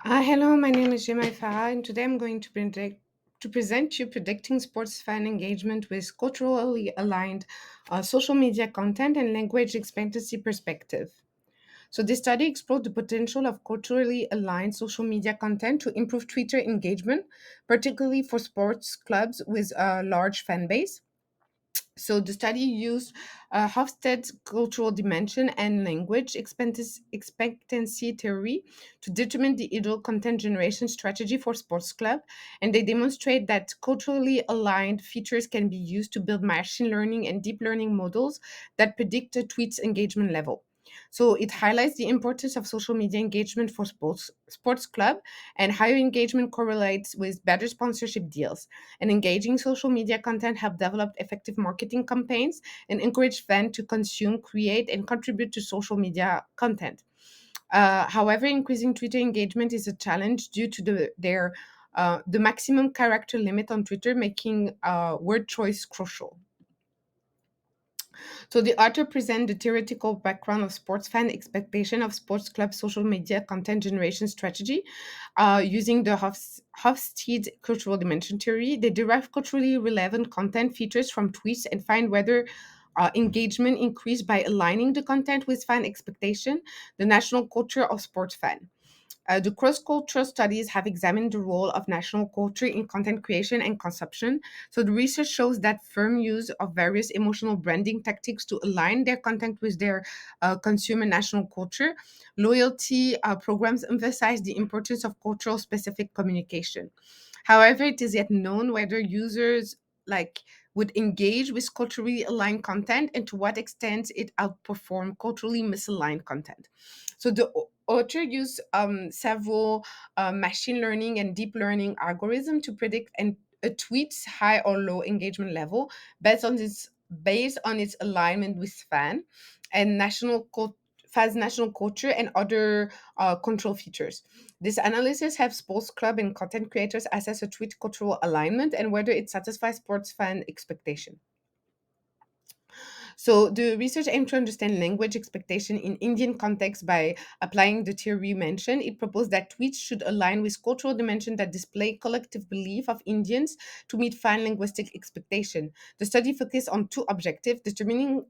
Hello, my name is Jemai Farah, and today I'm going to present you predicting sports fan engagement with culturally aligned social media content and language expectancy perspective. So, this study explored the potential of culturally aligned social media content to improve Twitter engagement, particularly for sports clubs with a large fan base. So the study used Hofstede's cultural dimension and language expectancy theory to determine the ideal content generation strategy for sports club, and they demonstrate that culturally aligned features can be used to build machine learning and deep learning models that predict a tweet's engagement level. So it highlights the importance of social media engagement for sports club, and higher engagement correlates with better sponsorship deals, and engaging social media content help develop effective marketing campaigns and encourage fans to consume, create, and contribute to social media content. However, increasing Twitter engagement is a challenge due to the maximum character limit on Twitter, making word choice crucial. So the author presents the theoretical background of sports fan expectation of sports club social media content generation strategy using the Hofstede cultural dimension theory. They derive culturally relevant content features from tweets and find whether engagement increased by aligning the content with fan expectation, the national culture of sports fan. The cross-cultural studies have examined the role of national culture in content creation and consumption. So the research shows that firm use of various emotional branding tactics to align their content with their consumer national culture. Loyalty programs emphasize the importance of cultural specific communication. However, it is yet known whether users like would engage with culturally aligned content and to what extent it outperform culturally misaligned content. So the author used several machine learning and deep learning algorithm to predict a tweet's high or low engagement level based on its alignment with and fans national culture and other control features. This analysis helps sports club and content creators assess a tweet cultural alignment and whether it satisfies sports fan expectation. So the research aimed to understand language expectation in Indian context by applying the theory mentioned. It proposed that tweets should align with cultural dimension that display collective belief of Indians to meet fine linguistic expectation. The study focused on two objectives: determining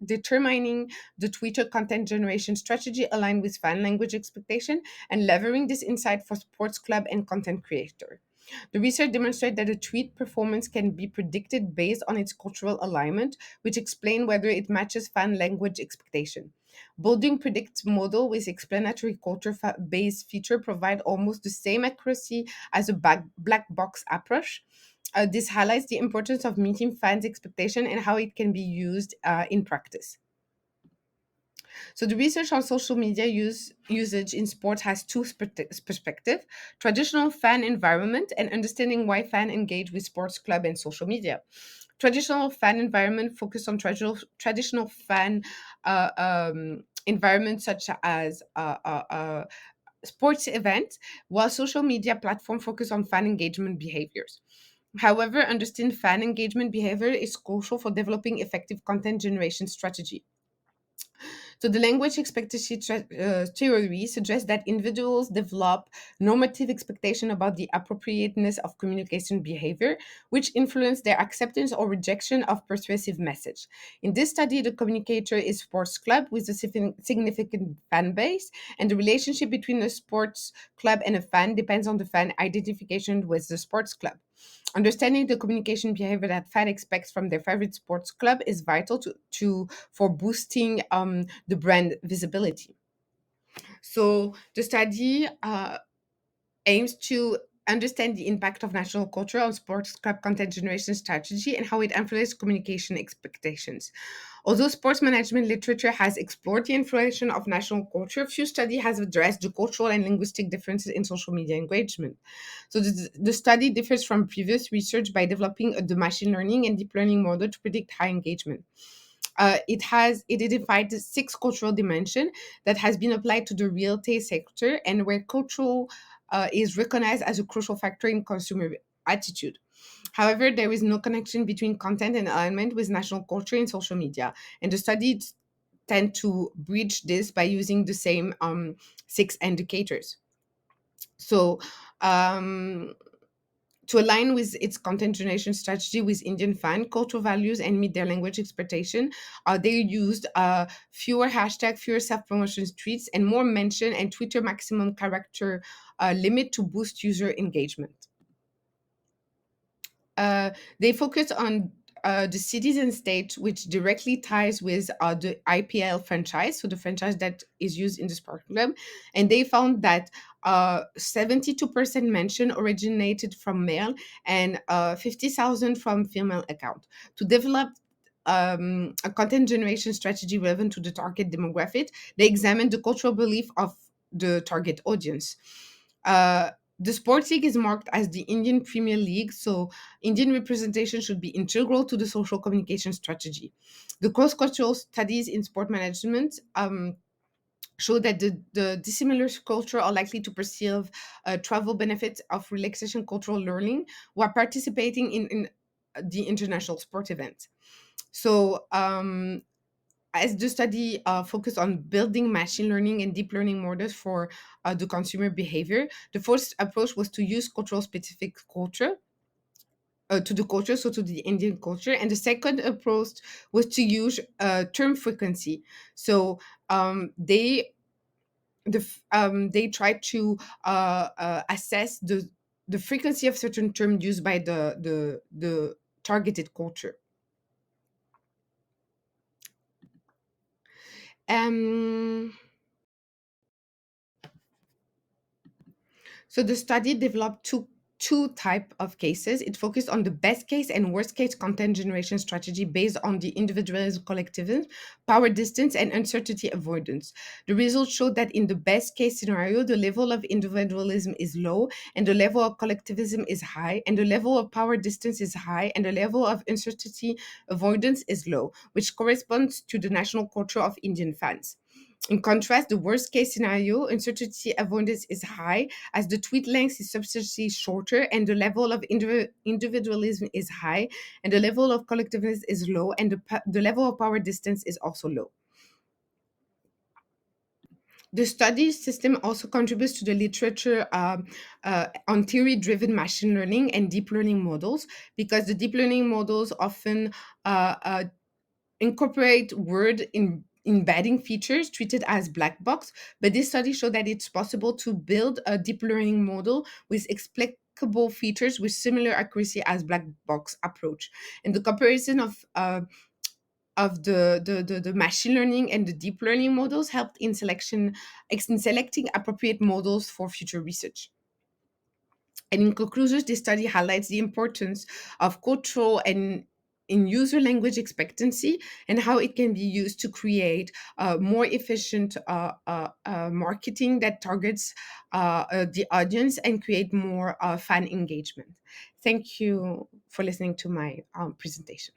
the Twitter content generation strategy aligned with fan language expectation, and leveraging this insight for sports club and content creator. The research demonstrated that a tweet performance can be predicted based on its cultural alignment, which explain whether it matches fan language expectation. Building predict model with explanatory culture-based feature provide almost the same accuracy as a black box approach. This highlights the importance of meeting fans' expectation and how it can be used in practice. So the research on social media usage in sports has two perspectives: traditional fan environment and understanding why fans engage with sports club and social media. Traditional fan environment focus on traditional fan environment such as sports events, while social media platform focus on fan engagement behaviors. However, understanding fan engagement behavior is crucial for developing effective content generation strategy. So the language expectancy theory suggests that individuals develop normative expectation about the appropriateness of communication behavior, which influence their acceptance or rejection of persuasive message. In this study, the communicator is sports club with a significant fan base, and the relationship between a sports club and a fan depends on the fan identification with the sports club. Understanding the communication behavior that fan expects from their favorite sports club is vital to for boosting the brand visibility. So the study aims to understand the impact of national culture on sports club content generation strategy and how it influences communication expectations. Although sports management literature has explored the influence of national culture, few study has addressed the cultural and linguistic differences in social media engagement. So the study differs from previous research by developing the machine learning and deep learning model to predict high engagement. It has identified the six cultural dimension that has been applied to the real estate sector and where cultural is recognized as a crucial factor in consumer attitude. However, there is no connection between content and alignment with national culture in social media, and the studies tend to bridge this by using the same six indicators. So, um, to align with its content generation strategy with Indian fan cultural values and meet their language expectation, they used fewer hashtag, fewer self-promotion tweets, and more mention and Twitter maximum character limit to boost user engagement. They focus on the cities and states, which directly ties with the IPL franchise, so the franchise that is used in the sport club. And they found that 72% mention originated from male and 50,000 from female account. To develop a content generation strategy relevant to the target demographic, they examined the cultural belief of the target audience. Uh, the sports league is marked as the Indian Premier League, so Indian representation should be integral to the social communication strategy. The cross-cultural studies in sport management show that the dissimilar culture are likely to perceive travel benefits of relaxation cultural learning while participating in the international sport event. So, as the study focused on building machine learning and deep learning models for the consumer behavior, the first approach was to use cultural specific culture to the culture, so to the Indian culture. And the second approach was to use term frequency. So they tried to assess the frequency of certain term used by the targeted culture. Um, So the study developed two type of cases. It focused on the best case and worst case content generation strategy based on the individualism, collectivism, power distance, and uncertainty avoidance. The results showed that in the best case scenario, the level of individualism is low, and the level of collectivism is high, and the level of power distance is high, and the level of uncertainty avoidance is low, which corresponds to the national culture of Indian fans. In contrast, the worst case scenario, uncertainty avoidance is high as the tweet length is substantially shorter and the level of individualism is high and the level of collectivism is low and the level of power distance is also low. The study system also contributes to the literature on theory driven machine learning and deep learning models because the deep learning models often incorporate word in embedding features treated as black box, but this study showed that it's possible to build a deep learning model with explicable features with similar accuracy as black box approach. And the comparison of the machine learning and the deep learning models helped in selecting appropriate models for future research. And in conclusion, this study highlights the importance of cultural and in user language expectancy and how it can be used to create more efficient marketing that targets the audience and create more fan engagement. Thank you for listening to my presentation.